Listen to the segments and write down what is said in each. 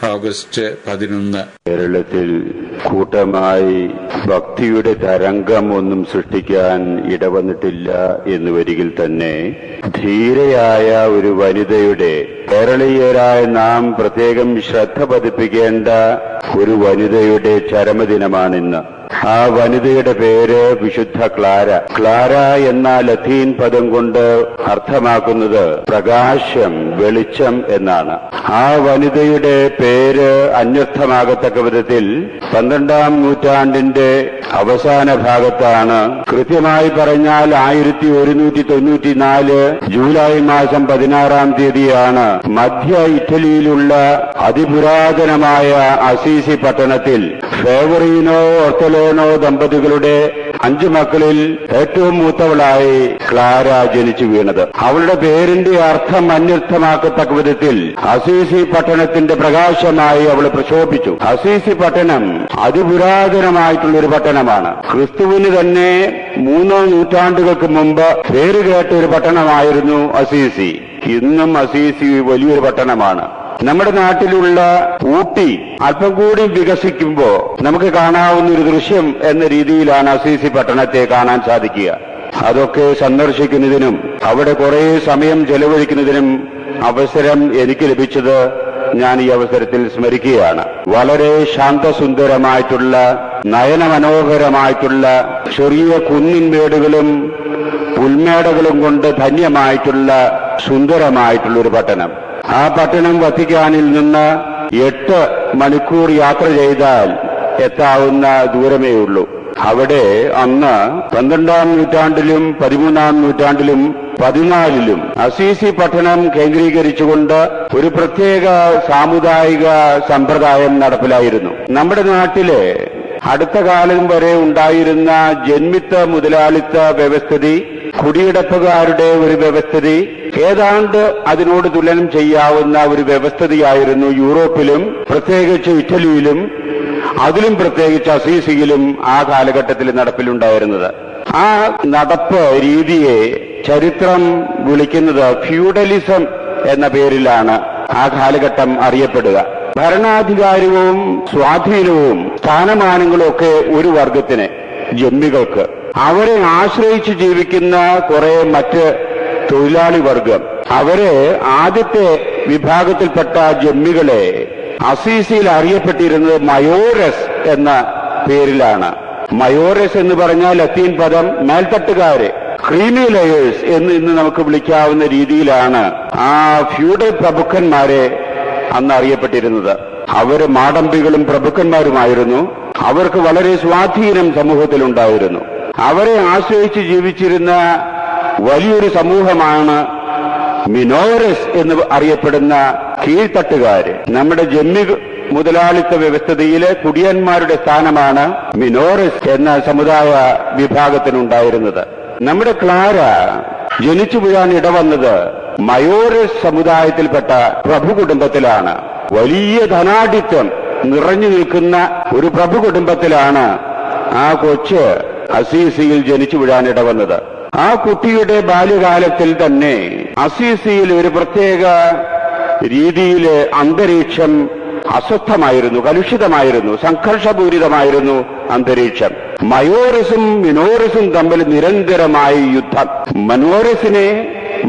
August 11. കേരളത്തിൽ കൂട്ടമായി ഭക്തിയുടെ തരംഗം ഒന്നും സൃഷ്ടിക്കാൻ ഇടവന്നിട്ടില്ല എന്ന് വരികിൽ തന്നെ ധീരയായ ഒരു വനിതയുടെ, കേരളീയരായ നാം പ്രത്യേകം ശ്രദ്ധ പതിപ്പിക്കേണ്ട ഒരു വനിതയുടെ ചരമദിനമാണിന്ന്. ആ വനിതയുടെ പേര് വിശുദ്ധ ക്ലാര. ക്ലാര എന്ന ലത്തീൻ പദം കൊണ്ട് അർത്ഥമാക്കുന്നത് പ്രകാശം, വെളിച്ചം എന്നാണ്. ആ വനിതയുടെ പേര് അന്വർത്ഥമാകത്തക്ക വിധത്തിൽ 12ാം നൂറ്റാണ്ടിന്റെ അവസാന ഭാഗത്താണ്, കൃത്യമായി പറഞ്ഞാൽ 1194 ജൂലൈ മാസം 16-ാം തീയതിയാണ് മധ്യ ഇറ്റലിയിലുള്ള അതിപുരാതനമായ അസീസി പട്ടണത്തിൽ ഫേവറീനോ ഓർത്തലോനോ ദമ്പതികളുടെ 5 മക്കളിൽ ഏറ്റവും മൂത്തവളായി ക്ലാര ജനിച്ചു വീണത്. അവളുടെ പേരിന്റെ അർത്ഥം അന്വർത്ഥമാക്കത്തക്ക വിധത്തിൽ അസീസി പട്ടണത്തിന്റെ പ്രകാശമായി അവൾ പ്രശോഭിച്ചു. അസീസി പട്ടണം അതിപുരാതനമായിട്ടുള്ളൊരു പട്ടണമാണ്. ക്രിസ്തുവിന് തന്നെ 3 നൂറ്റാണ്ടുകൾക്ക് മുമ്പ് പേരുകേട്ട ഒരു പട്ടണമായിരുന്നു അസീസി. ഇന്നും അസീസി വലിയൊരു പട്ടണമാണ്. നമ്മുടെ നാട്ടിലുള്ള ഊട്ടി അല്പം കൂടി വികസിക്കുമ്പോൾ നമുക്ക് കാണാവുന്ന ഒരു ദൃശ്യം എന്ന രീതിയിലാണ് അസീസി പട്ടണത്തെ കാണാൻ സാധിക്കുക. അതൊക്കെ സന്ദർശിക്കുന്നതിനും അവിടെ കുറെ സമയം ചെലവഴിക്കുന്നതിനും അവസരം എനിക്ക് ലഭിച്ചത് ഞാൻ ഈ അവസരത്തിൽ സ്മരിക്കുകയാണ്. വളരെ ശാന്തസുന്ദരമായിട്ടുള്ള, നയനമനോഹരമായിട്ടുള്ള ചെറിയ കുന്നിൻമേടുകളും പുൽമേടകളും കൊണ്ട് ധന്യമായിട്ടുള്ള സുന്ദരമായിട്ടുള്ള ഒരു പട്ടണം. ആ പട്ടണം വത്തിക്കാനിൽ നിന്ന് 8 മണിക്കൂർ യാത്ര ചെയ്താൽ എത്താവുന്ന ദൂരമേ ഉള്ളൂ. അവിടെ അന്ന് 12ാം നൂറ്റാണ്ടിലും 13ാം നൂറ്റാണ്ടിലും 14ലും അസീസി പട്ടണം കേന്ദ്രീകരിച്ചുകൊണ്ട് ഒരു പ്രത്യേക സാമുദായിക സമ്പ്രദായം നടപ്പിലായിരുന്നു. നമ്മുടെ നാട്ടിലെ അടുത്ത കാലം വരെ ഉണ്ടായിരുന്ന ജന്മിത്ത മുതലാളിത്ത വ്യവസ്ഥിതി, കുടിയിടപ്പുകാരുടെ ഒരു വ്യവസ്ഥിതി, ഏതാണ്ട് അതിനോട് തുലനം ചെയ്യാവുന്ന ഒരു വ്യവസ്ഥിതിയായിരുന്നു യൂറോപ്പിലും പ്രത്യേകിച്ച് ഇറ്റലിയിലും അതിലും പ്രത്യേകിച്ച് അസീസിയിലും ആ കാലഘട്ടത്തിൽ നടപ്പിലുണ്ടായിരുന്നത്. ആ നടപ്പ് രീതിയെ ചരിത്രം വിളിക്കുന്നത് ഫ്യൂഡലിസം എന്ന പേരിലാണ് ആ കാലഘട്ടം അറിയപ്പെടുക. ഭരണാധികാരവും സ്വാധീനവും സ്ഥാനമാനങ്ങളും ഒക്കെ ഒരു വർഗത്തിന്, ജന്മികൾക്ക്, അവരെ ആശ്രയിച്ച് ജീവിക്കുന്ന കുറെ മറ്റ് തൊഴിലാളി വർഗം, അവരെ ആദ്യത്തെ വിഭാഗത്തിൽപ്പെട്ട ജന്മികളെ അസീസിയിൽ അറിയപ്പെട്ടിരുന്നത് മയോറസ് എന്ന പേരിലാണ്. മയോറസ് എന്ന് പറഞ്ഞാൽ ലത്തീൻ പദം മേൽത്തട്ടുകാര്, ക്രീമി ലെയേഴ്സ് എന്ന് ഇന്ന് നമുക്ക് വിളിക്കാവുന്ന രീതിയിലാണ് ആ ഫ്യൂഡൽ പ്രഭുക്കന്മാരെ അന്ന് അറിയപ്പെട്ടിരുന്നത്. അവര് മാടമ്പികളും പ്രഭുക്കന്മാരുമായിരുന്നു. അവർക്ക് വളരെ സ്വാധീനം സമൂഹത്തിലുണ്ടായിരുന്നു. അവരെ ആശ്രയിച്ച് ജീവിച്ചിരുന്ന വലിയൊരു സമൂഹമാണ് മിനോറസ് എന്ന് അറിയപ്പെടുന്ന കീഴ്ത്തട്ടുകാര്. നമ്മുടെ ജന്മി മുതലാളിത്ത വ്യവസ്ഥിതിയിലെ കുടിയന്മാരുടെ സ്ഥാനമാണ് മിനോറസ് എന്ന സമുദായ വിഭാഗത്തിനുണ്ടായിരുന്നത്. നമ്മുടെ ക്ലാര ജനിച്ചു വീഴാൻ ഇടവന്നത് മയോറസ് സമുദായത്തിൽപ്പെട്ട പ്രഭു കുടുംബത്തിലാണ്. വലിയ ധനാഢ്യത്വം നിറഞ്ഞു നിൽക്കുന്ന ഒരു പ്രഭു കുടുംബത്തിലാണ് ആ കൊച്ച് അസീസിയിൽ ജനിച്ചു വീഴാൻ ഇടവന്നത്. ആ കുട്ടിയുടെ ബാല്യകാലത്തിൽ തന്നെ അസീസിയിൽ ഒരു പ്രത്യേക രീതിയിലെ അന്തരീക്ഷം അസ്വസ്ഥമായിരുന്നു, കലുഷിതമായിരുന്നു, സംഘർഷപൂരിതമായിരുന്നു അന്തരീക്ഷം. മയോറസും മിനോറസും തമ്മിൽ നിരന്തരമായി യുദ്ധം.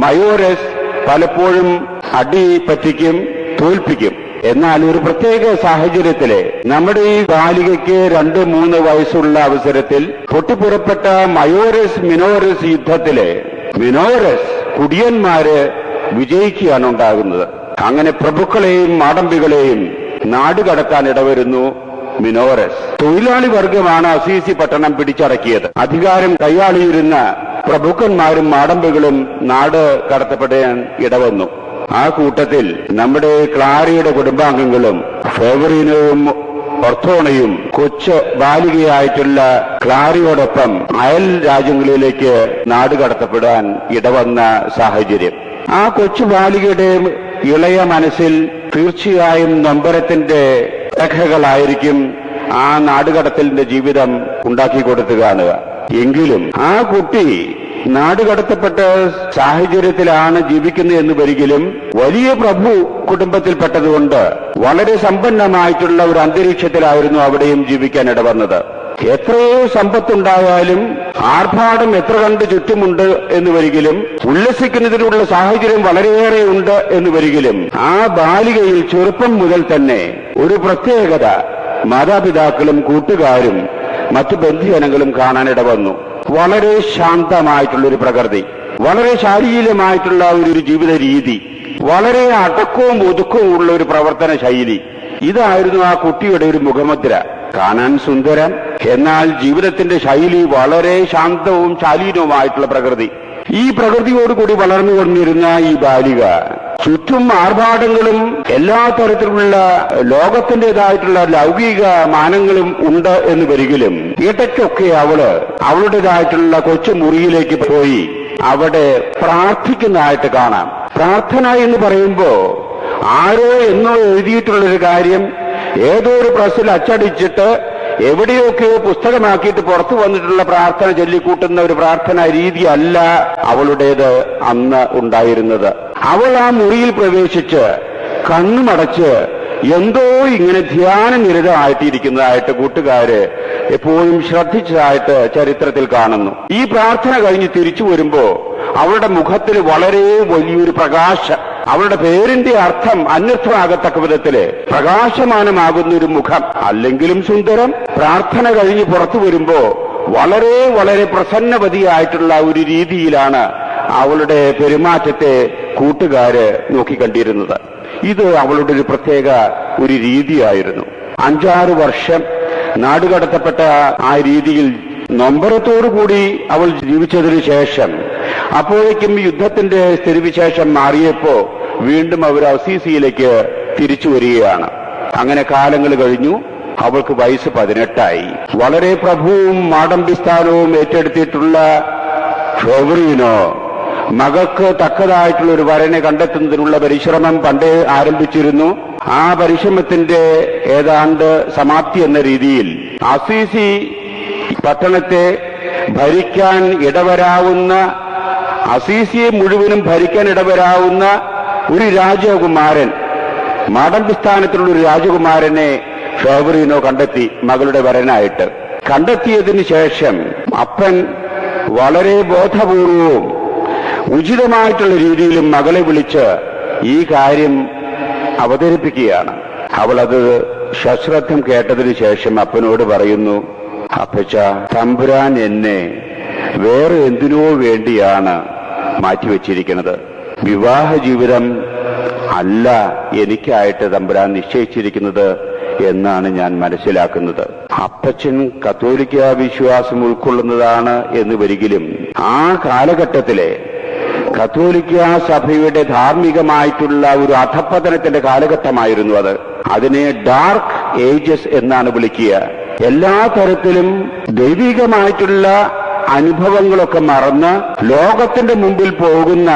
മയോറസ് പലപ്പോഴും അടി പറ്റിക്കും, തോൽപ്പിക്കും. എന്നാൽ ഒരു പ്രത്യേക സാഹചര്യത്തില് നമ്മുടെ ഈ ബാലികയ്ക്ക് 2-3 വയസ്സുള്ള അവസരത്തിൽ പൊട്ടിപ്പുറപ്പെട്ട മയോറസ് മിനോറസ് യുദ്ധത്തില് മിനോറസ് കുടിയന്മാര് വിജയിക്കുകയാണ് ഉണ്ടാകുന്നത്. അങ്ങനെ പ്രഭുക്കളെയും മാടമ്പികളെയും നാടുകടക്കാൻ ഇടവരുന്നു മിനോറസ്. തൊഴിലാളി വർഗമാണ് അസീസി പട്ടണം പിടിച്ചടക്കിയത്. അധികാരം കൈയാളിയിരുന്ന പ്രഭുക്കന്മാരും മാടമ്പികളും നാട് കടത്തപ്പെടാൻ ഇടവന്നു. ആ കൂട്ടത്തിൽ നമ്മുടെ ക്ലാരയുടെ കുടുംബാംഗങ്ങളും ഫേവറീനവും ഒർത്തോണയും കൊച്ചു ബാലികയായിട്ടുള്ള ക്ലാരയോടൊപ്പം അയൽ രാജ്യങ്ങളിലേക്ക് നാടുകടത്തപ്പെടാൻ ഇടവന്ന സാഹചര്യം. ആ കൊച്ചു ബാലികയുടെ ഇളയ മനസ്സിൽ തീർച്ചയായും നൊമ്പരത്തിന്റെ രേഖകളായിരിക്കും ആ നാടുകടത്തലിന്റെ ജീവിതം ഉണ്ടാക്കി കൊടുത്തു കാണുക. എങ്കിലും ആ കുട്ടി നാടുകടത്തപ്പെട്ട സാഹചര്യത്തിലാണ് ജീവിക്കുന്നത് എന്ന് വരികിലും വലിയ പ്രഭു കുടുംബത്തിൽപ്പെട്ടതുകൊണ്ട് വളരെ സമ്പന്നമായിട്ടുള്ള ഒരു അന്തരീക്ഷത്തിലായിരുന്നു അവിടെയും ജീവിക്കാൻ ഇടവന്നത്. എത്രയോ സമ്പത്തുണ്ടായാലും ആർഭാടം എത്ര കണ്ട് ചുറ്റുമുണ്ട് എന്ന് വരികിലും ഉല്ലസിക്കുന്നതിനുള്ള സാഹചര്യം വളരെയേറെ ഉണ്ട് എന്ന് വരികിലും ആ ബാലികയിൽ ചെറുപ്പം മുതൽ തന്നെ ഒരു പ്രത്യേകത മാതാപിതാക്കളും കൂട്ടുകാരും മറ്റു ബന്ധുജനങ്ങളും കാണാനിട വന്നു. വളരെ ശാന്തമായിട്ടുള്ള ഒരു പ്രകൃതി, വളരെ ശാരീരികമായിട്ടുള്ള ഒരു ജീവിത രീതി, വളരെ അടക്കവും ഒതുക്കവും ഉള്ള ഒരു പ്രവർത്തന ശൈലി, ഇതായിരുന്നു ആ കുട്ടിയുടെ ഒരു മുഖമുദ്ര. കാണാൻ സുന്ദരം, എന്നാൽ ജീവിതത്തിന്റെ ശൈലി വളരെ ശാന്തവും ശാലീനവുമായിട്ടുള്ള പ്രകൃതി. ഈ പ്രകൃതിയോടുകൂടി വളർന്നുകൊണ്ടിരുന്ന ഈ ബാലിക ചുറ്റും ആർഭാടങ്ങളും എല്ലാ തരത്തിലുള്ള ലോകത്തിൻ്റെതായിട്ടുള്ള ലൗകിക മാനങ്ങളും ഉണ്ട് എന്ന് വരികിലും ഇടയ്ക്കൊക്കെ അവളുടേതായിട്ടുള്ള കൊച്ചു മുറിയിലേക്ക് പോയി അവിടെ പ്രാർത്ഥിക്കുന്നതായിട്ട് കാണാം. പ്രാർത്ഥന എന്ന് പറയുമ്പോ ആരോ എന്നോ എഴുതിയിട്ടുള്ളൊരു കാര്യം ഏതോ ഒരു പ്രസ്സിൽ അച്ചടിച്ചിട്ട് എവിടെയൊക്കെയോ പുസ്തകമാക്കിയിട്ട് പുറത്തു വന്നിട്ടുള്ള പ്രാർത്ഥന ചൊല്ലിക്കൂട്ടുന്ന ഒരു പ്രാർത്ഥനാ രീതി അല്ല അവളുടേത് അന്ന് ഉണ്ടായിരുന്നത്. അവൾ ആ മുറിയിൽ പ്രവേശിച്ച് കണ്ണുമടച്ച് എന്തോ ഇങ്ങനെ ധ്യാനനിരതമായിട്ടിരിക്കുന്നതായിട്ട് കൂട്ടുകാര് എപ്പോഴും ശ്രദ്ധിച്ചതായിട്ട് ചരിത്രത്തിൽ കാണുന്നു. ഈ പ്രാർത്ഥന കഴിഞ്ഞ് തിരിച്ചു വരുമ്പോ അവളുടെ മുഖത്തിൽ വളരെ വലിയൊരു പ്രകാശം, അവളുടെ പേരിന്റെ അർത്ഥം അന്വർത്ഥമാകത്തക്ക വിധത്തില് പ്രകാശമാനമാകുന്ന ഒരു മുഖം, അല്ലെങ്കിലും സുന്ദരം. പ്രാർത്ഥന കഴിഞ്ഞ് പുറത്തു വരുമ്പോ വളരെ വളരെ പ്രസന്നവതിയായിട്ടുള്ള ഒരു രീതിയിലാണ് അവളുടെ പെരുമാറ്റത്തെ കൂട്ടുകാര് നോക്കിക്കണ്ടിരുന്നത്. ഇത് അവളുടെ ഒരു പ്രത്യേക ഒരു രീതിയായിരുന്നു. 5-6 വർഷം നാടുകടത്തപ്പെട്ട ആ രീതിയിൽ നൊമ്പരത്തോടുകൂടി അവൾ ജീവിച്ചതിനു ശേഷം അപ്പോഴേക്കും യുദ്ധത്തിന്റെ സ്ഥിതിവിശേഷം മാറിയപ്പോ വീണ്ടും അവർ അസീസിയിലേക്ക് തിരിച്ചു വരികയാണ്. അങ്ങനെ കാലങ്ങൾ കഴിഞ്ഞു. അവൾക്ക് വയസ്സ് 18ആയി. വളരെ പ്രഭുവും മാടമ്പിസ്ഥാനവും ഏറ്റെടുത്തിട്ടുള്ള ഫെവറീനോ മകൾക്ക് തക്കതായിട്ടുള്ള ഒരു വരനെ കണ്ടെത്തുന്നതിനുള്ള പരിശ്രമം പണ്ടേ ആരംഭിച്ചിരുന്നു. ആ പരിശ്രമത്തിന്റെ ഏതാണ്ട് സമാപ്തി എന്ന രീതിയിൽ അസീസി പട്ടണത്തെ ഭരിക്കാൻ ഇടവരാവുന്ന, അസീസിയെ മുഴുവനും ഭരിക്കാൻ ഇടവരാവുന്ന ഒരു രാജകുമാരൻ, മാടമ്പിസ്ഥാനത്തുള്ള ഒരു രാജകുമാരനെ ഫെവറീനോ കണ്ടെത്തി മകളുടെ വരനായിട്ട്. കണ്ടെത്തിയതിനു ശേഷം അപ്പൻ വളരെ ബോധപൂർവവും ഉചിതമായിട്ടുള്ള രീതിയിലും മകളെ വിളിച്ച് ഈ കാര്യം അവതരിപ്പിക്കുകയാണ്. അവളത് സശ്രദ്ധം കേട്ടതിനു ശേഷം അപ്പനോട് പറയുന്നു, അപ്പച്ച, തമ്പുരാൻ എന്നെ വേറെ എന്തിനോ വേണ്ടിയാണ് മാറ്റിവെച്ചിരിക്കുന്നത്. വിവാഹ ജീവിതം അല്ല എനിക്കായിട്ട് തമ്പുരാൻ നിശ്ചയിച്ചിരിക്കുന്നത് എന്നാണ് ഞാൻ മനസ്സിലാക്കുന്നത്. അപ്പച്ചൻ കത്തോലിക്ക വിശ്വാസം ഉൾക്കൊള്ളുന്നതാണ് എന്ന് വരികിലും ആ കാലഘട്ടത്തിലെ കത്തോലിക്ക സഭയുടെ ധാർമ്മികമായിട്ടുള്ള ഒരു അധപ്പതനത്തിന്റെ കാലഘട്ടമായിരുന്നു അത്. അതിനെ ഡാർക്ക് ഏജസ് എന്നാണ് വിളിക്കുക. എല്ലാ തരത്തിലും ദൈവികമായിട്ടുള്ള അനുഭവങ്ങളൊക്കെ മറന്ന് ലോകത്തിന്റെ മുമ്പിൽ പോകുന്ന,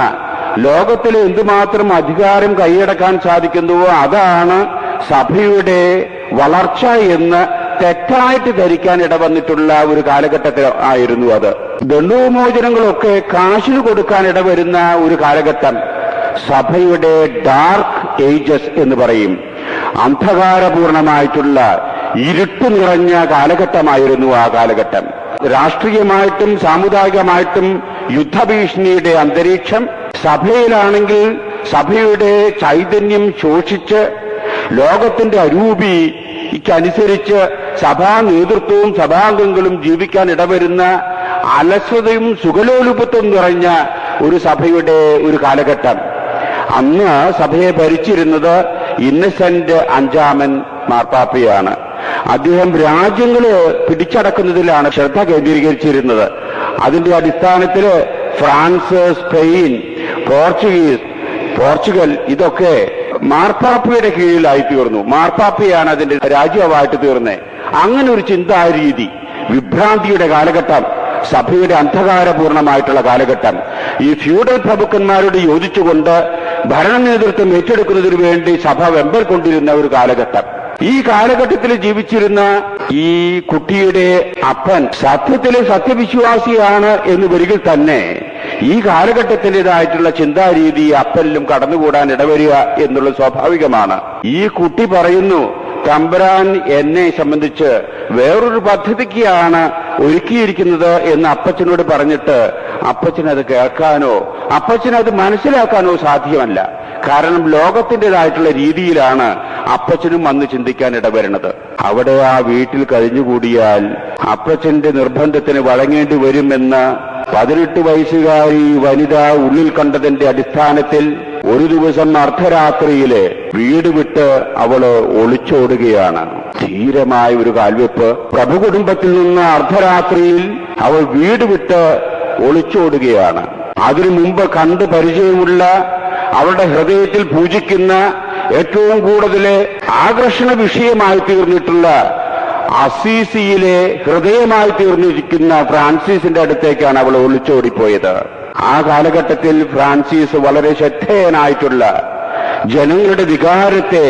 ലോകത്തിൽ എന്തുമാത്രം അധികാരം കൈയടക്കാൻ സാധിക്കുന്നുവോ അതാണ് സഭയുടെ വളർച്ച എന്ന് തെറ്റായിട്ട് ധരിക്കാൻ ഇടവന്നിട്ടുള്ള ഒരു കാലഘട്ടത്തിൽ ആയിരുന്നു അത്. ദണ്ഡോമോചനങ്ങളൊക്കെ കാശിന് കൊടുക്കാൻ ഇടവരുന്ന ഒരു കാലഘട്ടം സഭയുടെ ഡാർക്ക് ഏജസ് എന്ന് പറയും. അന്ധകാരപൂർണമായിട്ടുള്ള ഇരുട്ട് നിറഞ്ഞ കാലഘട്ടമായിരുന്നു ആ കാലഘട്ടം. രാഷ്ട്രീയമായിട്ടും സാമുദായികമായിട്ടും യുദ്ധഭീഷണിയുടെ അന്തരീക്ഷം. സഭയിലാണെങ്കിൽ സഭയുടെ ചൈതന്യം ശോഷിച്ച് ലോകത്തിന്റെ അരൂപിക്കനുസരിച്ച് സഭാ നേതൃത്വവും സഭാംഗങ്ങളും ജീവിക്കാൻ ഇടവരുന്ന അലസതയും സുഖലോലുപത്വം നിറഞ്ഞ ഒരു സഭയുടെ ഒരു കാലഘട്ടം. അന്ന് സഭയെ ഭരിച്ചിരുന്നത് ഇന്നസെന്റ് അഞ്ചാമൻ മാർപ്പാപ്പയാണ്. അദ്ദേഹം രാജ്യങ്ങള് പിടിച്ചടക്കുന്നതിലാണ് ശ്രദ്ധ കേന്ദ്രീകരിച്ചിരുന്നത്. അതിന്റെ അടിസ്ഥാനത്തിൽ ഫ്രാൻസ്, സ്പെയിൻ, പോർച്ചുഗൽ ഇതൊക്കെ മാർപ്പാപ്പയുടെ കീഴിലായി തീർന്നു. മാർപ്പാപ്പയാണ് അതിന്റെ രാജ്യമായിട്ട് തീർന്നത്. അങ്ങനെ ഒരു ചിന്താരീതി, വിഭ്രാന്തിയുടെ കാലഘട്ടം, സഭയുടെ അന്ധകാരപൂർണമായിട്ടുള്ള കാലഘട്ടം. ഈ ഫ്യൂഡൽ പ്രഭുക്കന്മാരോട് യോജിച്ചുകൊണ്ട് ഭരണ നേതൃത്വം ഏറ്റെടുക്കുന്നതിനു വേണ്ടി സഭ വെമ്പൽ കൊണ്ടിരുന്ന ഒരു കാലഘട്ടം. ഈ കാലഘട്ടത്തിൽ ജീവിച്ചിരുന്ന ഈ കുട്ടിയുടെ അപ്പൻ സത്യത്തിലെ സത്യവിശ്വാസിയാണ് എന്ന് വരികിൽ തന്നെ ഈ കാലഘട്ടത്തിൻ്റെതായിട്ടുള്ള ചിന്താരീതി അപ്പനിലും കടന്നുകൂടാൻ ഇടവരിക എന്നുള്ളത് സ്വാഭാവികമാണ്. ഈ കുട്ടി പറയുന്നു, തമ്പുരാൻ എന്നെ സംബന്ധിച്ച് വേറൊരു പദ്ധതിക്കാണ് ഒരുക്കിയിരിക്കുന്നത് എന്ന് അപ്പച്ചനോട് പറഞ്ഞിട്ട് അപ്പച്ചനത് കേൾക്കാനോ അപ്പച്ചനത് മനസ്സിലാക്കാനോ സാധ്യമല്ല. കാരണം ലോകത്തിൻ്റെതായിട്ടുള്ള രീതിയിലാണ് അപ്പച്ചനും വന്ന് ചിന്തിക്കാൻ ഇടവരുന്നത്. അവിടെ ആ വീട്ടിൽ കഴിഞ്ഞുകൂടിയാൽ അപ്പച്ചന്റെ നിർബന്ധത്തിന് വഴങ്ങേണ്ടി വരുമെന്ന് 18 വയസ്സുകാരി വനിത ഉള്ളിൽ കണ്ടതിന്റെ അടിസ്ഥാനത്തിൽ ഒരു ദിവസം അർദ്ധരാത്രിയില് വീട് വിട്ട് അവള് ഒളിച്ചോടുകയാണ്. ധീരമായ ഒരു കാൽവെപ്പ്. പ്രഭു കുടുംബത്തിൽ നിന്ന് അർദ്ധരാത്രിയിൽ അവൾ വീട് വിട്ട് ഒളിച്ചോടുകയാണ്. അതിനു മുമ്പ് കണ്ട് പരിചയമുള്ള അവളുടെ ഹൃദയത്തിൽ പൂജിക്കുന്ന ഏറ്റവും കൂടുതൽ ആകർഷണ വിഷയമായി തീർന്നിട്ടുള്ള അസീസിയിലെ ഹൃദയമായി തീർന്നിരിക്കുന്ന ഫ്രാൻസിസിന്റെ അടുത്തേക്കാണ് അവൾ ഒളിച്ചോടിപ്പോയത്. ആ കാലഘട്ടത്തിൽ ഫ്രാൻസിസ് വളരെ ശ്രദ്ധേയനായിട്ടുള്ള ജനങ്ങളുടെ വികാരത്തെ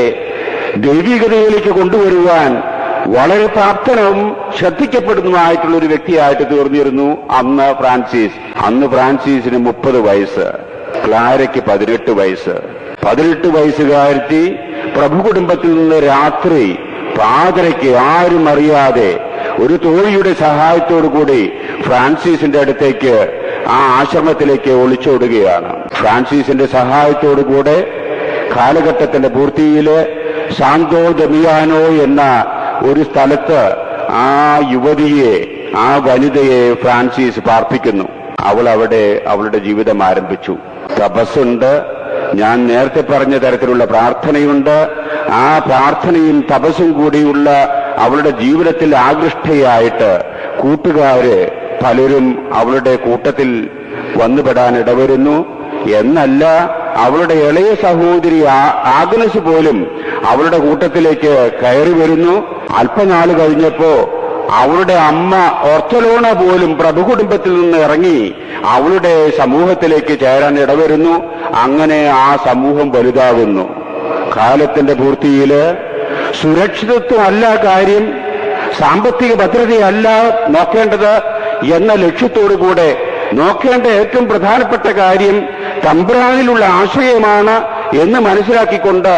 ദൈവികതയിലേക്ക് കൊണ്ടുവരുവാൻ വളരെ പ്രാപ്തനും ശ്രദ്ധിക്കപ്പെടുന്നതുമായിട്ടുള്ള ഒരു വ്യക്തിയായിട്ട് തീർന്നിരുന്നു അന്ന് ഫ്രാൻസിസ്. അന്ന് ഫ്രാൻസിസിന് 30 വയസ്സ്, ക്ലാരയ്ക്ക് 18 വയസ്സ്. 18 വയസ്സുകാരത്തി പ്രഭു കുടുംബത്തിൽ നിന്ന് രാത്രി പാതിരയ്ക്ക് ആരും അറിയാതെ ഒരു തോഴിയുടെ സഹായത്തോടു കൂടി ഫ്രാൻസിസിന്റെ അടുത്തേക്ക് ആ ആശ്രമത്തിലേക്ക് ഒളിച്ചോടുകയാണ്. ഫ്രാൻസിസിന്റെ സഹായത്തോടു കൂടെ കാലഘട്ടത്തിന്റെ പൂർത്തിയില് സാന്തോ ദമിയാനോ എന്ന ഒരു സ്ഥലത്ത് ആ യുവതിയെ, ആ വനിതയെ ഫ്രാൻസിസ് പാർപ്പിക്കുന്നു. അവൾ അവിടെ അവളുടെ ജീവിതം ആരംഭിച്ചു. തപസ്സുണ്ട്, ഞാൻ നേരത്തെ പറഞ്ഞ തരത്തിലുള്ള പ്രാർത്ഥനയുണ്ട്. ആ പ്രാർത്ഥനയും തപസ്സും കൂടിയുള്ള അവളുടെ ജീവിതത്തിൽ ആകൃഷ്ടയായിട്ട് കൂട്ടുകാര് പലരും അവളുടെ കൂട്ടത്തിൽ വന്നുപെടാൻ ഇടവരുന്നു. എന്നല്ല, അവളുടെ ഇളയ സഹോദരി ആഗ്നസ് പോലും അവളുടെ കൂട്ടത്തിലേക്ക് കയറി വരുന്നു. അല്പനാള് കഴിഞ്ഞപ്പോ അവളുടെ അമ്മ ഓർത്തലോണ പോലും പ്രഭുകുടുംബത്തിൽ നിന്ന് ഇറങ്ങി അവളുടെ സമൂഹത്തിലേക്ക് ചേരാൻ ഇടവരുന്നു. അങ്ങനെ ആ സമൂഹം വലുതാകുന്നു. കാലത്തിന്റെ പൂർത്തിയില് സുരക്ഷിതത്വമല്ല കാര്യം, സാമ്പത്തിക ഭദ്രതയല്ല നോക്കേണ്ടത് എന്ന ലക്ഷ്യത്തോടുകൂടെ നോക്കേണ്ട ഏറ്റവും പ്രധാനപ്പെട്ട കാര്യം തമ്പുരാനിലുള്ള ആശ്രയമാണ് എന്ന് മനസ്സിലാക്കിക്കൊണ്ട്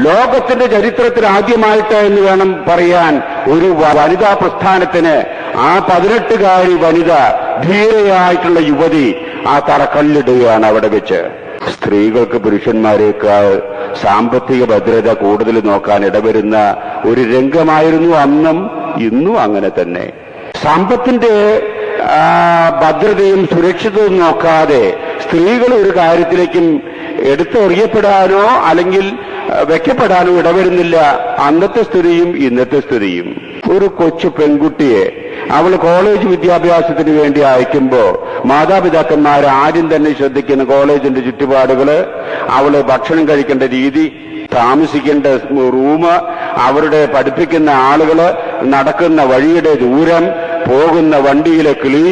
ലോകത്തിന്റെ ചരിത്രത്തിൽ ആദ്യമായിട്ട് എന്ന് വേണം പറയാൻ ഒരു വനിതാ പ്രസ്ഥാനത്തിന് ആ 18കാരി വനിത, ധീരയായിട്ടുള്ള യുവതി ആ തറക്കല്ലിടുകയാണ് അവിടെ വെച്ച്. സ്ത്രീകൾക്ക് പുരുഷന്മാരെക്കാൾ സാമ്പത്തിക ഭദ്രത കൂടുതൽ നോക്കാൻ ഇടവരുന്ന ഒരു രംഗമായിരുന്നു അന്നും ഇന്നും അങ്ങനെ തന്നെ. സമ്പത്തിന്റെ ഭദ്രതയും സുരക്ഷിതവും നോക്കാതെ സ്ത്രീകൾ ഒരു കാര്യത്തിലേക്കും എടുത്തെറിയപ്പെടാനോ അല്ലെങ്കിൽ വെക്കപ്പെടാനോ ഇടവരുന്നില്ല. അന്നത്തെ സ്ഥിതിയും ഇന്നത്തെ സ്ഥിതിയും. ഒരു കൊച്ചു പെൺകുട്ടിയെ അവൾ കോളേജ് വിദ്യാഭ്യാസത്തിന് വേണ്ടി അയക്കുമ്പോ മാതാപിതാക്കന്മാർ ആദ്യം തന്നെ ശ്രദ്ധിക്കുന്ന കോളേജിന്റെ ചുറ്റുപാടുകള്, അവള് ഭക്ഷണം കഴിക്കേണ്ട രീതി, താമസിക്കേണ്ട റൂം, അവരുടെ പഠിപ്പിക്കുന്ന ആളുകള്, നടക്കുന്ന വഴിയുടെ ദൂരം, പോകുന്ന വണ്ടിയിലെ കിളി,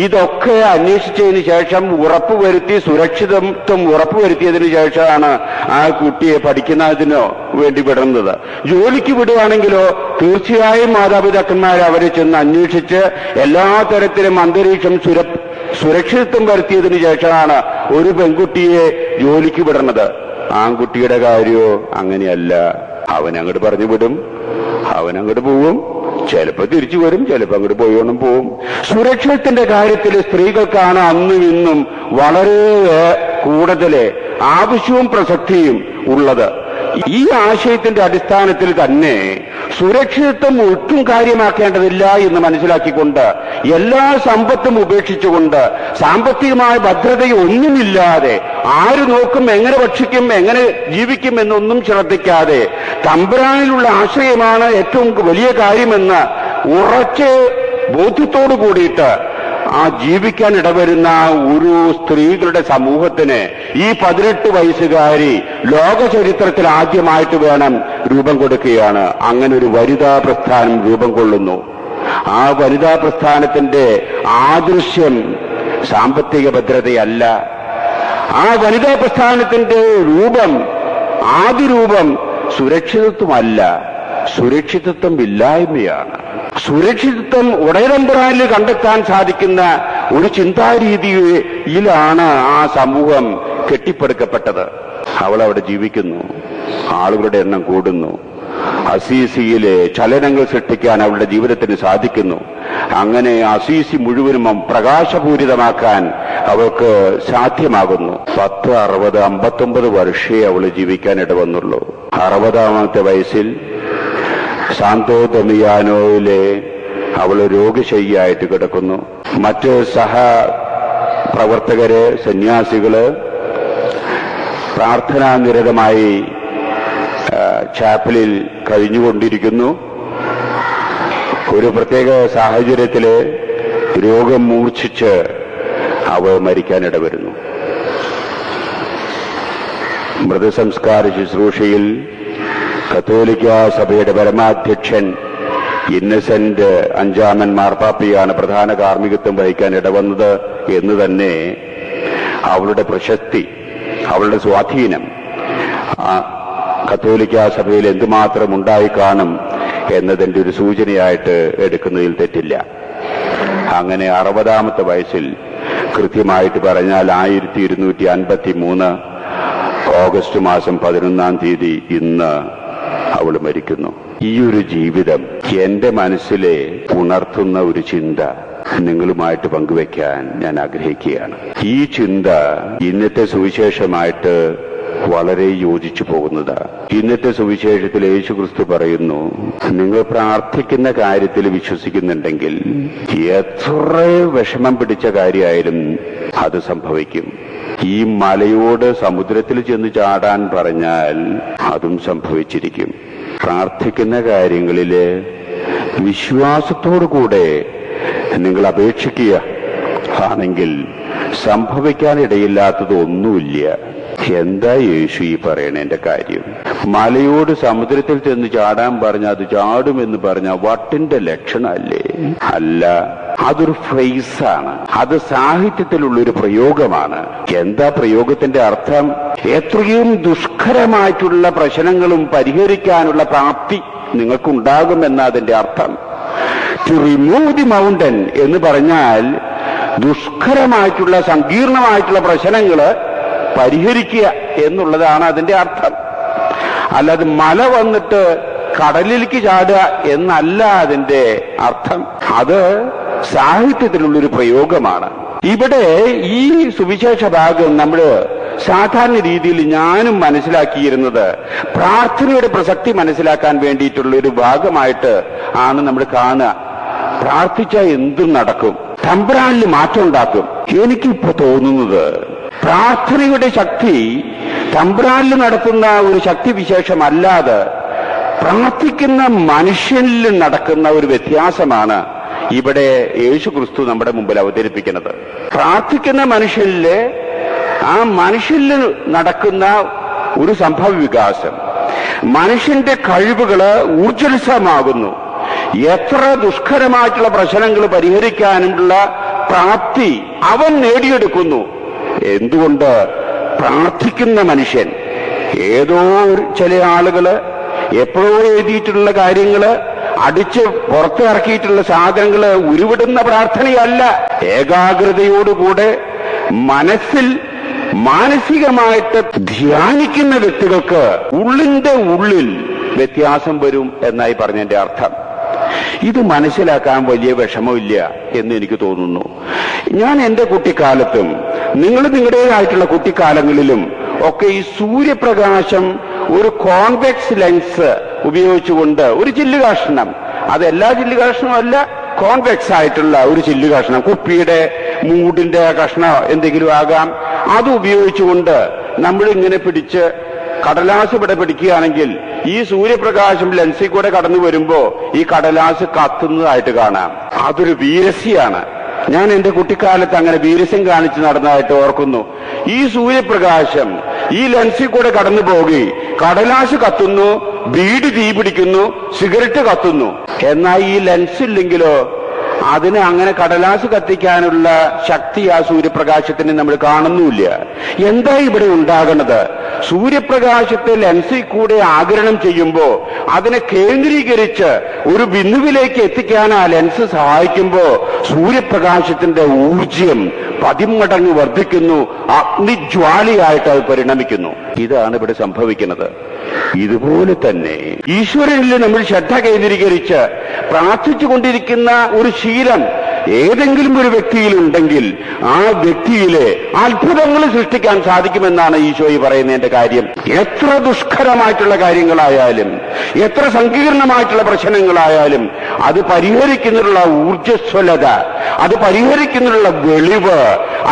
ഇതൊക്കെ അന്വേഷിച്ചതിന് ശേഷം ഉറപ്പുവരുത്തി, സുരക്ഷിതത്വം ഉറപ്പുവരുത്തിയതിനു ശേഷമാണ് ആ കുട്ടിയെ പഠിക്കുന്നതിനോ വേണ്ടി വിടുന്നത്. ജോലിക്ക് വിടുകയാണെങ്കിലോ തീർച്ചയായും മാതാപിതാക്കന്മാർ അവരെ ചെന്ന് അന്വേഷിച്ച് എല്ലാ തരത്തിലും അന്തരീക്ഷം സുരക്ഷിതത്വം വരുത്തിയതിനു ശേഷമാണ് ഒരു പെൺകുട്ടിയെ ജോലിക്ക് വിടുന്നത്. ആൺകുട്ടിയുടെ കാര്യമോ അങ്ങനെയല്ല. അവനങ്ങോട്ട് പറഞ്ഞു വിടും, അവനങ്ങോട്ട് പോവും, ചിലപ്പോ തിരിച്ചു വരും, ചിലപ്പോ അങ്ങോട്ട് പോയോണം പോവും. സുരക്ഷിതത്തിന്റെ കാര്യത്തിൽ സ്ത്രീകൾക്കാണ് അന്നും ഇന്നും വളരെ കൂടുതൽ ആവശ്യവും പ്രസക്തിയും ഉള്ളത്. ഈ ആശയത്തിന്റെ അടിസ്ഥാനത്തിൽ തന്നെ സുരക്ഷിതത്വം ഒട്ടും കാര്യമാക്കേണ്ടതില്ല എന്ന് മനസ്സിലാക്കിക്കൊണ്ട് എല്ലാ സമ്പത്തും ഉപേക്ഷിച്ചുകൊണ്ട് സാമ്പത്തികമായ ഭദ്രതയൊന്നുമില്ലാതെ ആര് നോക്കും, എങ്ങനെ ഭക്ഷിക്കും, എങ്ങനെ ജീവിക്കും എന്നൊന്നും ശ്രദ്ധിക്കാതെ തമ്പുരാനിലുള്ള ആശ്രയമാണ് ഏറ്റവും വലിയ കാര്യമെന്ന് ഉറച്ച് ബോധ്യത്തോടു കൂടിയിട്ട് ആ ജീവിക്കാൻ ഇടവരുന്ന ഒരു സ്ത്രീകളുടെ സമൂഹത്തിന് ഈ 18 വയസ്സുകാരി ലോക ചരിത്രത്തിൽ ആദ്യമായിട്ട് വേണം രൂപം കൊടുക്കുകയാണ്. അങ്ങനെ ഒരു വനിതാ പ്രസ്ഥാനം രൂപം കൊള്ളുന്നു. ആ വനിതാ പ്രസ്ഥാനത്തിന്റെ ആദൃശ്യം സാമ്പത്തിക ഭദ്രതയല്ല. ആ വനിതാ പ്രസ്ഥാനത്തിന്റെ രൂപം, ആദ്യ രൂപം സുരക്ഷിതത്വമല്ല, സുരക്ഷിതത്വം ഇല്ലായ്മയാണ്. സുരക്ഷിതത്വം ഉടയതമ്പുരാനിൽ കണ്ടെത്താൻ സാധിക്കുന്ന ഒരു ചിന്താരീതിയിലാണ് ആ സമൂഹം കെട്ടിപ്പടുക്കപ്പെട്ടത്. അവൾ അവിടെ ജീവിക്കുന്നു, ആളുകളുടെ എണ്ണം കൂടുന്നു, അസീസിയിലെ ചലനങ്ങൾ സൃഷ്ടിക്കാൻ അവളുടെ ജീവിതത്തിന് സാധിക്കുന്നു. അങ്ങനെ അസീസി മുഴുവനും പ്രകാശപൂരിതമാക്കാൻ അവൾക്ക് സാധ്യമാകുന്നു. 10, 60, 59 വർഷേ അവള് ജീവിക്കാൻ ഇടവന്നുള്ളൂ. 60-ാമത്തെ വയസ്സിൽ സാന്തോ ദമിയാനോയിലെ അവള് രോഗശയ്യായിട്ട് കിടക്കുന്നു. മറ്റ് സഹപ്രവർത്തകര്, സന്യാസികള് പ്രാർത്ഥനാനിരതമായി ചാപ്പലിൽ കഴിഞ്ഞുകൊണ്ടിരിക്കുന്നു. ഒരു പ്രത്യേക സാഹചര്യത്തില് രോഗം മൂർച്ഛിച്ച് അവ മരിക്കാനിടവരുന്നു. മൃതസംസ്കാര ശുശ്രൂഷയിൽ കത്തോലിക്ക സഭയുടെ പരമാധ്യക്ഷൻ ഇന്നസെന്റ് അഞ്ചാമൻ മാർപ്പാപ്പയാണ് പ്രധാന കാർമ്മികത്വം വഹിക്കാൻ ഇടവന്നത് എന്ന് തന്നെ അവളുടെ പ്രശസ്തി, അവളുടെ സ്വാധീനം കത്തോലിക്ക സഭയിൽ എന്തുമാത്രം ഉണ്ടായി കാണും എന്നതിന്റെ ഒരു സൂചനയായിട്ട് എടുക്കുന്നതിൽ തെറ്റില്ല. അങ്ങനെ 60-ാമത്തെ വയസ്സിൽ, കൃത്യമായിട്ട് പറഞ്ഞാൽ 1253 ഓഗസ്റ്റ് മാസം 11-ാം തീയതി ഇന്ന് അവൾ മരിക്കുന്നു. ഈ ഒരു ജീവിതം എന്റെ മനസ്സിലെ ഉണർത്തുന്ന ഒരു ചിന്ത നിങ്ങളുമായിട്ട് പങ്കുവെക്കാൻ ഞാൻ ആഗ്രഹിക്കുകയാണ്. ഈ ചിന്ത ഇന്നത്തെ സുവിശേഷമായിട്ട് വളരെ യോജിച്ചു പോകുന്നത്. ഇന്നത്തെ സുവിശേഷത്തിൽ യേശുക്രിസ്തു പറയുന്നു, നിങ്ങൾ പ്രാർത്ഥിക്കുന്ന കാര്യത്തിൽ വിശ്വസിക്കുന്നുണ്ടെങ്കിൽ എത്ര വിഷമം പിടിച്ച കാര്യമായാലും അത് സംഭവിക്കും. ഈ മലയോട് സമുദ്രത്തിൽ ചെന്ന് ചാടാൻ പറഞ്ഞാൽ അതും സംഭവിച്ചിരിക്കും. പ്രാർത്ഥിക്കുന്ന കാര്യങ്ങളില് വിശ്വാസത്തോടുകൂടെ നിങ്ങൾ അപേക്ഷിക്കുക ആണെങ്കിൽ സംഭവിക്കാനിടയില്ലാത്തത് ഒന്നുമില്ല. എന്താ യേശു ഈ പറയണേന്റെ കാര്യം? മലയോട് സമുദ്രത്തിൽ ചെന്ന് ചാടാൻ പറഞ്ഞ അത് ചാടുമെന്ന് പറഞ്ഞ വട്ടിന്റെ ലക്ഷണമല്ലേ? അല്ല, അതൊരു ഫ്രേസാണ്. അത് സാഹിത്യത്തിലുള്ളൊരു പ്രയോഗമാണ്. എന്താ പ്രയോഗത്തിന്റെ അർത്ഥം? എത്രയും ദുഷ്കരമായിട്ടുള്ള പ്രശ്നങ്ങളും പരിഹരിക്കാനുള്ള പ്രാപ്തി നിങ്ങൾക്കുണ്ടാകുമെന്ന അതിന്റെ അർത്ഥം. ടു റിമൂവ് ദി മൗണ്ടൻ എന്ന് പറഞ്ഞാൽ ദുഷ്കരമായിട്ടുള്ള സങ്കീർണമായിട്ടുള്ള പ്രശ്നങ്ങള് പരിഹരിക്കുക എന്നുള്ളതാണ് അതിന്റെ അർത്ഥം. അല്ലാതെ മല വന്നിട്ട് കടലിലേക്ക് ചാടുക എന്നല്ല അതിന്റെ അർത്ഥം. അത് സാഹിത്യത്തിലുള്ളൊരു പ്രയോഗമാണ്. ഇവിടെ ഈ സുവിശേഷ ഭാഗം നമ്മൾ സാധാരണ രീതിയിൽ ഞാനും മനസ്സിലാക്കിയിരുന്നത് പ്രാർത്ഥനയുടെ പ്രസക്തി മനസ്സിലാക്കാൻ വേണ്ടിയിട്ടുള്ള ഒരു ഭാഗമായിട്ട് ആണ് നമ്മൾ കാണുക. പ്രാർത്ഥിച്ചാൽ എന്തും നടക്കും, തമ്പുരാനിൽ മാറ്റം ഉണ്ടാക്കും. എനിക്കിപ്പോ തോന്നുന്നത് പ്രാർത്ഥനയുടെ ശക്തി തമ്പുരാനിൽ നടത്തുന്ന ഒരു ശക്തി വിശേഷമല്ലാതെ പ്രാർത്ഥിക്കുന്ന മനുഷ്യനിൽ നടക്കുന്ന ഒരു വ്യത്യാസമാണ് ഇവിടെ യേശുക്രിസ്തു നമ്മുടെ മുമ്പിൽ അവതരിപ്പിക്കുന്നത്. പ്രാർത്ഥിക്കുന്ന മനുഷ്യനില് ആ മനുഷ്യനിൽ നടക്കുന്ന ഒരു സംഭവ വികാസം, മനുഷ്യന്റെ കഴിവുകള് ഊർജ്ജസ്വലമാകുന്നു. എത്ര ദുഷ്കരമായിട്ടുള്ള പ്രശ്നങ്ങൾ പരിഹരിക്കാനുള്ള പ്രാപ്തി അവൻ നേടിയെടുക്കുന്നു. എന്തുകൊണ്ട്? പ്രാർത്ഥിക്കുന്ന മനുഷ്യൻ. ഏതോ ചില ആളുകള് എപ്പോഴോ എഴുതിയിട്ടുള്ള കാര്യങ്ങള് അടിച്ച് പുറത്തിറക്കിയിട്ടുള്ള സാധനങ്ങള് ഉരുവിടുന്ന പ്രാർത്ഥനയല്ല. ഏകാഗ്രതയോടുകൂടെ മനസ്സിൽ മാനസികമായിട്ട് ധ്യാനിക്കുന്ന വ്യക്തികൾക്ക് ഉള്ളിന്റെ ഉള്ളിൽ വ്യത്യാസം വരും എന്നായി പറഞ്ഞതിന്റെ അർത്ഥം. ഇത് മനസ്സിലാക്കാൻ വലിയ വിഷമമില്ല എന്ന് എനിക്ക് തോന്നുന്നു. ഞാൻ എന്റെ കുട്ടിക്കാലത്തും നിങ്ങൾ നിങ്ങളുടേതായിട്ടുള്ള കുട്ടിക്കാലങ്ങളിലും ഒക്കെ ഈ സൂര്യപ്രകാശം ഒരു കോൺവെക്സ് ലെൻസ് ഉപയോഗിച്ചുകൊണ്ട് ഒരു ചില്ല് കഷ്ണം, അതെല്ലാ ചില്ല് കഷ്ണവും അല്ല, കോൺവെക്സ് ആയിട്ടുള്ള ഒരു ചില്ല് കഷ്ണം, കുപ്പിയുടെ മൂടിന്റെ കഷ്ണം എന്തെങ്കിലും ആകാം, അത് ഉപയോഗിച്ചുകൊണ്ട് നമ്മളിങ്ങനെ പിടിച്ച് കടലാസ് ഇവിടെ പിടിക്കുകയാണെങ്കിൽ ഈ സൂര്യപ്രകാശം ലെൻസിൽ കൂടെ കടന്നു വരുമ്പോ ഈ കടലാസ് കത്തുന്നതായിട്ട് കാണാം. അതൊരു വീരസ്യാണ്. ഞാൻ എന്റെ കുട്ടിക്കാലത്ത് അങ്ങനെ വീരസ്യം കാണിച്ച് നടന്നതായിട്ട് ഓർക്കുന്നു. ഈ സൂര്യപ്രകാശം ഈ ലെൻസിൽ കൂടെ കടന്നു പോകി കടലാസ് കത്തുന്നു, ബീഡി തീ പിടിക്കുന്നു, സിഗരറ്റ് കത്തുന്നു. എന്നാൽ ഈ ലെൻസ് ഇല്ലെങ്കിലോ അതിന് അങ്ങനെ കടലാസ് കത്തിക്കാനുള്ള ശക്തി ആ സൂര്യപ്രകാശത്തിന് നമ്മൾ കാണുന്നുമില്ല. എന്താ ഇവിടെ ഉണ്ടാകുന്നത്? സൂര്യപ്രകാശത്തെ ലെൻസിൽ കൂടെ ആഗിരണം ചെയ്യുമ്പോൾ അതിനെ കേന്ദ്രീകരിച്ച് ഒരു ബിന്ദുവിലേക്ക് എത്തിക്കാൻ ആ ലെൻസ് സഹായിക്കുമ്പോൾ സൂര്യപ്രകാശത്തിന്റെ ഊർജ്ജം 10 മടങ്ങ് വർദ്ധിക്കുന്നു, അഗ്നിജ്വാലയായിട്ട് അത് പരിണമിക്കുന്നു. ഇതാണ് ഇവിടെ സംഭവിക്കുന്നത്. ഇതുപോലെ തന്നെ ഈശ്വരനിൽ നമ്മൾ ശ്രദ്ധ കേന്ദ്രീകരിച്ച് പ്രാർത്ഥിച്ചു കൊണ്ടിരിക്കുന്ന ഒരു ശീലം ഏതെങ്കിലും ഒരു വ്യക്തിയിൽ ഉണ്ടെങ്കിൽ ആ വ്യക്തിയിലെ അത്ഭുതങ്ങൾ സൃഷ്ടിക്കാൻ സാധിക്കുമെന്നാണ് ഈശോയി പറയുന്നതിന്റെ കാര്യം. എത്ര ദുഷ്കരമായിട്ടുള്ള കാര്യങ്ങളായാലും, എത്ര സങ്കീർണമായിട്ടുള്ള പ്രശ്നങ്ങളായാലും അത് പരിഹരിക്കുന്നതിനുള്ള ഊർജ്ജസ്വലത, അത് പരിഹരിക്കുന്നതിനുള്ള വെളിവ്,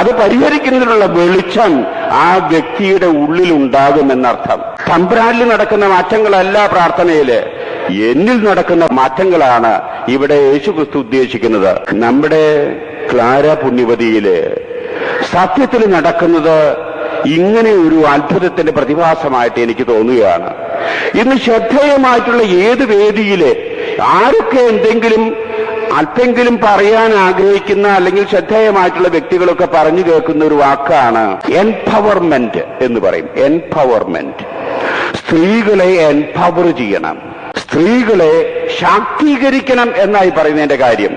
അത് പരിഹരിക്കുന്നതിനുള്ള വെളിച്ചം ആ വ്യക്തിയുടെ ഉള്ളിൽ ഉണ്ടാകുമെന്നർത്ഥം. തമ്പുരാനിൽ നടക്കുന്ന മാറ്റങ്ങളല്ല പ്രാർത്ഥനയില്, എന്നിൽ നടക്കുന്ന മാറ്റങ്ങളാണ് ഇവിടെ യേശുക്രിസ്തു ഉദ്ദേശിക്കുന്നത്. നമ്മുടെ ക്ലാര പുണ്യവതിയില് സത്യത്തിൽ നടക്കുന്നത് ഇങ്ങനെ ഒരു അത്ഭുതത്തിന്റെ പ്രതിഭാസമായിട്ട് എനിക്ക് തോന്നുകയാണ്. ഇന്ന് ശ്രദ്ധേയമായിട്ടുള്ള ഏത് വേദിയില് ആരൊക്കെ എന്തെങ്കിലും അല്പെങ്കിലും പറയാൻ ആഗ്രഹിക്കുന്ന അല്ലെങ്കിൽ ശ്രദ്ധേയമായിട്ടുള്ള വ്യക്തികളൊക്കെ പറഞ്ഞു കേൾക്കുന്ന ഒരു വാക്കാണ് എംപവർമെന്റ് എന്ന് പറയും. എംപവർമെന്റ്. സ്ത്രീകളെ എംപവർ ചെയ്യണം, സ്ത്രീകളെ ശാക്തീകരിക്കണം എന്നായി പറയുന്നതിന്റെ കാര്യം.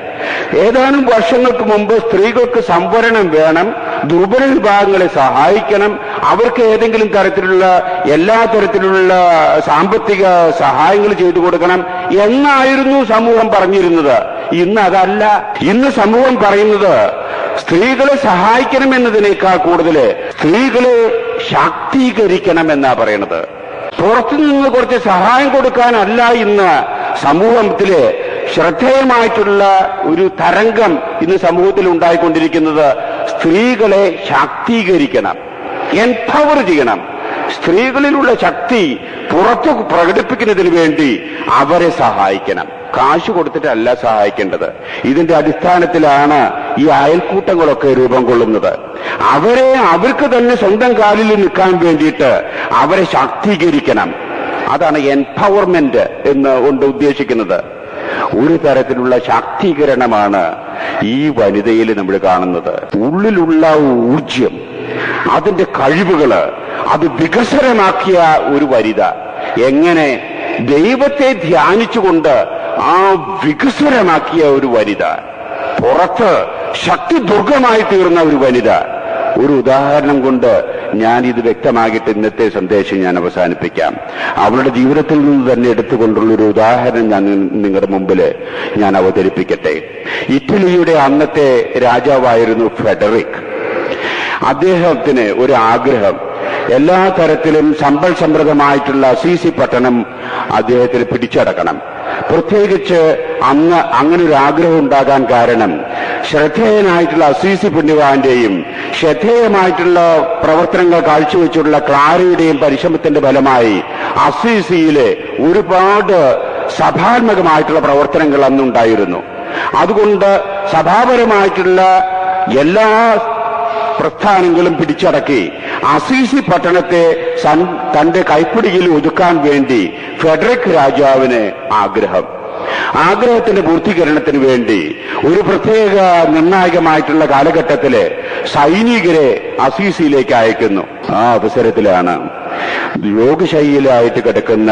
ഏതാനും വർഷങ്ങൾക്ക് മുമ്പ് സ്ത്രീകൾക്ക് സംവരണം വേണം, ദുർബല വിഭാഗങ്ങളെ സഹായിക്കണം, അവർക്ക് ഏതെങ്കിലും തരത്തിലുള്ള എല്ലാ തരത്തിലുള്ള സാമ്പത്തിക സഹായങ്ങൾ ചെയ്തു കൊടുക്കണം എന്നായിരുന്നു സമൂഹം പറഞ്ഞിരുന്നത്. ഇന്ന് അതല്ല. ഇന്ന് സമൂഹം പറയുന്നത് സ്ത്രീകളെ സഹായിക്കണം എന്നതിനേക്കാൾ കൂടുതൽ സ്ത്രീകളെ ശാക്തീകരിക്കണം എന്നാ പറയണത്. പുറത്തുനിന്ന് കുറച്ച് സഹായം കൊടുക്കാനല്ല ഇന്ന് സമൂഹത്തില് ശ്രദ്ധേയമായിട്ടുള്ള ഒരു തരംഗം ഇന്ന് സമൂഹത്തിൽ ഉണ്ടായിക്കൊണ്ടിരിക്കുന്നത്. സ്ത്രീകളെ ശാക്തീകരിക്കണം, എംപവർ ചെയ്യണം. സ്ത്രീകളിലുള്ള ശക്തി പുറത്തു പ്രകടിപ്പിക്കുന്നതിന് വേണ്ടി അവരെ സഹായിക്കണം. കാശ് കൊടുത്തിട്ടല്ല സഹായിക്കേണ്ടത്. ഇതിന്റെ അടിസ്ഥാനത്തിലാണ് ഈ അയൽക്കൂട്ടങ്ങളൊക്കെ രൂപം കൊള്ളുന്നത്. അവർക്ക് തന്നെ സ്വന്തം കാലിൽ നിൽക്കാൻ വേണ്ടിയിട്ട് അവരെ ശാക്തീകരിക്കണം. അതാണ് എംപവർമെന്റ് എന്ന് കൊണ്ട് ഉദ്ദേശിക്കുന്നത്. ഒരു തരത്തിലുള്ള ശാക്തീകരണമാണ് ഈ വനിതയിൽ നമ്മൾ കാണുന്നത്. ഉള്ളിലുള്ള ഊർജ്ജം, അതിന്റെ കഴിവുകള്, അത് വികസനമാക്കിയ ഒരു വനിത. എങ്ങനെ? ദൈവത്തെ ധ്യാനിച്ചുകൊണ്ട് ആ വികസനമാക്കിയ ഒരു വനിത, പുറത്ത് ശക്തി ദുർഗമായി തീർന്ന ഒരു വനിത. ഒരു ഉദാഹരണം കൊണ്ട് ഞാൻ ഇത് വ്യക്തമാക്കിയിട്ട് ഇന്നത്തെ സന്ദേശം ഞാൻ അവസാനിപ്പിക്കാം. അവളുടെ ജീവിതത്തിൽ നിന്ന് തന്നെ എടുത്തുകൊണ്ടുള്ള ഒരു ഉദാഹരണം ഞാൻ നിങ്ങളുടെ മുമ്പിൽ ഞാൻ അവതരിപ്പിക്കട്ടെ. ഇറ്റലിയുടെ അന്നത്തെ രാജാവായിരുന്നു ഫെഡറിക്. അദ്ദേഹത്തിന് ഒരു ആഗ്രഹം, എല്ലാ തരത്തിലും സമ്പൽ സമൃദ്ധമായിട്ടുള്ള അസീസി പട്ടണം അദ്ദേഹത്തിന് പിടിച്ചടക്കണം. പ്രത്യേകിച്ച് അന്ന് അങ്ങനെ ഒരു ആഗ്രഹം ഉണ്ടാകാൻ കാരണം ശ്രദ്ധേയനായിട്ടുള്ള അസീസി പുണ്യവാന്റെയും ശ്രദ്ധേയമായിട്ടുള്ള പ്രവർത്തനങ്ങൾ കാഴ്ചവെച്ചുള്ള ക്ലാരയുടെയും പരിശ്രമത്തിന്റെ ഫലമായി അസീസിയിലെ ഒരുപാട് സഭാത്മകമായിട്ടുള്ള പ്രവർത്തനങ്ങൾ അന്നുണ്ടായിരുന്നു. അതുകൊണ്ട് സഭാപരമായിട്ടുള്ള എല്ലാ പ്രസ്ഥാനങ്ങളും പിടിച്ചടക്കി അസീസി പട്ടണത്തെ തന്റെ കൈപ്പിടിയിൽ ഒതുക്കാൻ വേണ്ടി ഫെഡറിക് രാജാവിന് ആഗ്രഹത്തിന്റെ പൂർത്തീകരണത്തിന് വേണ്ടി ഒരു പ്രത്യേക നിർണായകമായിട്ടുള്ള കാലഘട്ടത്തില് സൈനികരെ അസീസിയിലേക്ക് അയക്കുന്നു. ആ അവസരത്തിലാണ് രോഗശയ്യയിലായിട്ട് കിടക്കുന്ന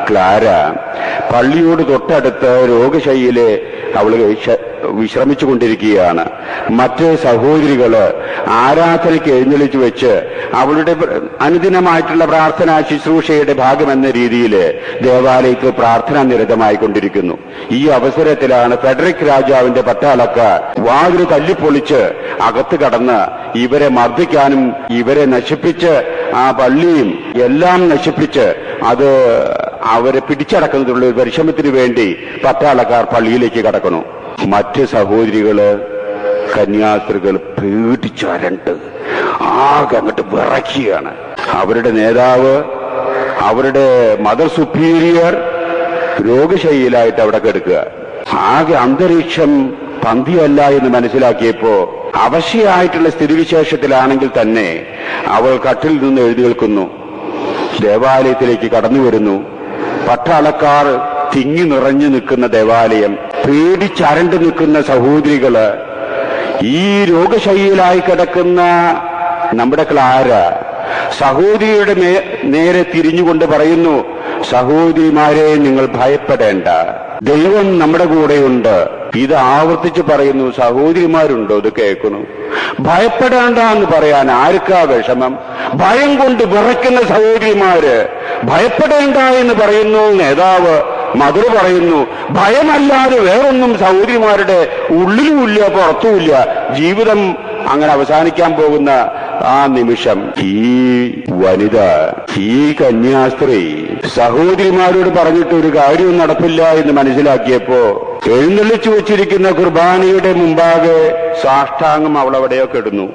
ക്ലാര പള്ളിയോട് തൊട്ടടുത്ത് രോഗശയ്യയില് അവള് വിശ്രമിച്ചുകൊണ്ടിരിക്കുകയാണ്. മറ്റ് സഹോദരികള് ആരാധനയ്ക്ക് എഴുന്നള്ളിച്ചു വെച്ച് അവളുടെ അനുദിനമായിട്ടുള്ള പ്രാർത്ഥനാ ശുശ്രൂഷയുടെ ഭാഗമെന്ന രീതിയിൽ ദേവാലയത്തിൽ പ്രാർത്ഥനാ നിരതമായിക്കൊണ്ടിരിക്കുന്നു. ഈ അവസരത്തിലാണ് ഫെഡറിക് രാജാവിന്റെ പട്ടാളക്കാർ വാതിൽ തല്ലിപ്പൊളിച്ച് അകത്ത് കടന്ന് ഇവരെ മർദ്ദിക്കാനും ഇവരെ നശിപ്പിച്ച് ആ പള്ളിയും എല്ലാം നശിപ്പിച്ച് അത് അവരെ പിടിച്ചടക്കുന്നതിനുള്ള ഒരു പരിശ്രമത്തിന് വേണ്ടി പട്ടാളക്കാർ പള്ളിയിലേക്ക് കടക്കുന്നു. മറ്റ് സഹോദരികള് കന്യാസ്ത്രീകൾ പേടിച്ചരണ്ട് ആകെ അങ്ങോട്ട് വിറയ്ക്കുകയാണ്. അവരുടെ നേതാവ്, അവരുടെ മദർ സുപ്പീരിയർ രോഗശൈലിയിലായിട്ട് അവിടെ കിടക്കുക. ആകെ അന്തരീക്ഷം പന്തിയല്ല എന്ന് മനസ്സിലാക്കിയപ്പോ അവശയായിട്ടുള്ള സ്ഥിതിവിശേഷത്തിലാണെങ്കിൽ തന്നെ അവൾ കട്ടിൽ നിന്ന് എഴുന്നേൽക്കുന്നു, ദേവാലയത്തിലേക്ക് കടന്നു വരുന്നു. പട്ടാളക്കാർ തിങ്ങി നിറഞ്ഞു നിൽക്കുന്ന ദേവാലയം പേടിച്ചരണ്ടു നിൽക്കുന്ന സഹോദരികള്, ഈ രോഗശയ്യയിലായി കിടക്കുന്ന നമ്മുടെ ക്ലാര സഹോദരിയുടെ നേരെ തിരിഞ്ഞുകൊണ്ട് പറയുന്നു, സഹോദരിമാരെ നിങ്ങൾ ഭയപ്പെടേണ്ട, ദൈവം നമ്മുടെ കൂടെയുണ്ട്. ഇത് ആവർത്തിച്ച് പറയുന്നു. സഹോദരിമാരുണ്ടോ ഇത് കേൾക്കുന്നു? ഭയപ്പെടേണ്ട എന്ന് പറയാൻ ആർക്കാ വിഷമം? ഭയം കൊണ്ട് വിറയ്ക്കുന്ന സഹോദരിമാര് ഭയപ്പെടേണ്ട എന്ന് പറയുന്നു. നേതാവ് മധുര പറയുന്നു, ഭയമല്ലാതെ വേറൊന്നും സഹോദരിമാരുടെ ഉള്ളിലുമില്ല പുറത്തുമില്ല. ജീവിതം അങ്ങനെ അവസാനിക്കാൻ പോകുന്ന ആ നിമിഷം ഈ വനിത, ഈ കന്യാസ്ത്രീ സഹോദരിമാരോട് പറഞ്ഞിട്ട് ഒരു കാര്യവും നടപ്പില്ല എന്ന് മനസ്സിലാക്കിയപ്പോ എഴുന്നള്ളിച്ചു വച്ചിരിക്കുന്ന കുർബാനയുടെ മുമ്പാകെ സാഷ്ടാംഗം അവളെവിടെയോ കിടന്നു.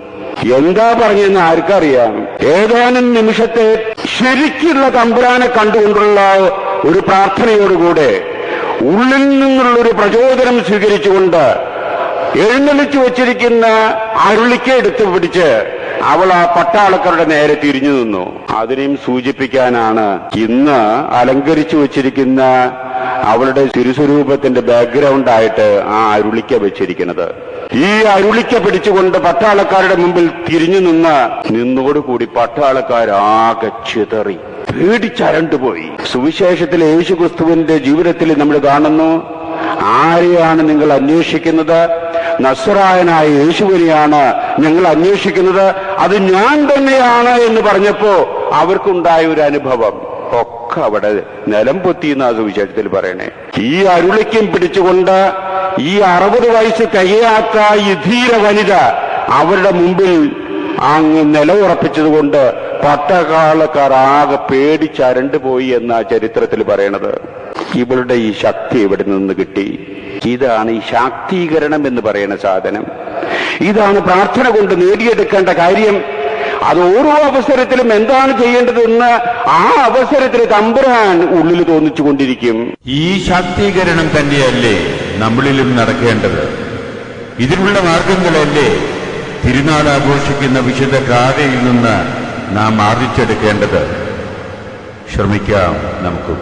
എന്താ പറഞ്ഞെന്ന് ആർക്കറിയാം? ഏതാനും നിമിഷത്തെ ശരിക്കുള്ള തമ്പുരാനെ കണ്ടുകൊണ്ടുള്ള ഒരു പ്രാർത്ഥനയോടുകൂടെ ഉള്ളിൽ നിന്നുള്ളൊരു പ്രചോദനം സ്വീകരിച്ചുകൊണ്ട് എഴുന്നള്ളിച്ചു വച്ചിരിക്കുന്ന അരുളിക്ക എടുത്തു പിടിച്ച് അവൾ ആ പട്ടാളക്കാരുടെ നേരെ തിരിഞ്ഞു നിന്നു. അതിനെയും സൂചിപ്പിക്കാനാണ് ഇന്ന് അലങ്കരിച്ചു വച്ചിരിക്കുന്ന അവളുടെ തിരുസ്വരൂപത്തിന്റെ ബാക്ക്ഗ്രൗണ്ട് ആയിട്ട് ആ അരുളിക്ക വെച്ചിരിക്കുന്നത്. ഈ അരുളിക്ക പിടിച്ചുകൊണ്ട് പട്ടാളക്കാരുടെ മുമ്പിൽ തിരിഞ്ഞു നിന്നോടുകൂടി പട്ടാളക്കാരാകെ ചിതറി പേടിച്ചരണ്ടുപോയി. സുവിശേഷത്തിൽ യേശുക്രിസ്തുവിന്റെ ജീവിതത്തിൽ നമ്മൾ കാണുന്നു, ആരെയാണ് നിങ്ങൾ അന്വേഷിക്കുന്നത്? നസ്രായനായ യേശുവിനെയാണ് ഞങ്ങൾ അന്വേഷിക്കുന്നത്, അത് ഞാൻ തന്നെയാണ് എന്ന് പറഞ്ഞപ്പോ അവർക്കുണ്ടായ ഒരു അനുഭവം ഒക്കെ അവിടെ നിലം പൊത്തി എന്നാ സുവിശേഷത്തിൽ പറയണേ. ഈ അരുളിക്കും പിടിച്ചുകൊണ്ട് ഈ 60 വയസ്സ് തികയാത്ത ഈ ധീര വനിത അവരുടെ മുമ്പിൽ അങ്ങ് നിലയുറപ്പിച്ചതുകൊണ്ട് പട്ടാളക്കാർ ആകെ പേടിച്ചരണ്ടു പോയി എന്നാ ചരിത്രത്തിൽ പറയണത്. ഇവളുടെ ഈ ശക്തി എവിടെ നിന്ന് കിട്ടി? ഇതാണ് ഈ ശാക്തീകരണം എന്ന് പറയുന്ന സാധനം. ഇതാണ് പ്രാർത്ഥന കൊണ്ട് നേടിയെടുക്കേണ്ട കാര്യം. അത് ഓരോ അവസരത്തിലും എന്താണ് ചെയ്യേണ്ടതെന്ന് ആ അവസരത്തിൽ തമ്പുരാൻ ഉള്ളിൽ തോന്നിച്ചുകൊണ്ടിരിക്കും. ഈ ശാക്തീകരണം തന്നെയല്ലേ നമ്മളിലും നടക്കേണ്ടത്? ഇതിനുള്ള മാർഗങ്ങളല്ലേ തിരുനാൾ ആഘോഷിക്കുന്ന വിശുദ്ധ ഗാഥയിൽ നിന്ന് നാം ആർജിച്ചെടുക്കേണ്ടത്? ശ്രമിക്കാം നമുക്ക്.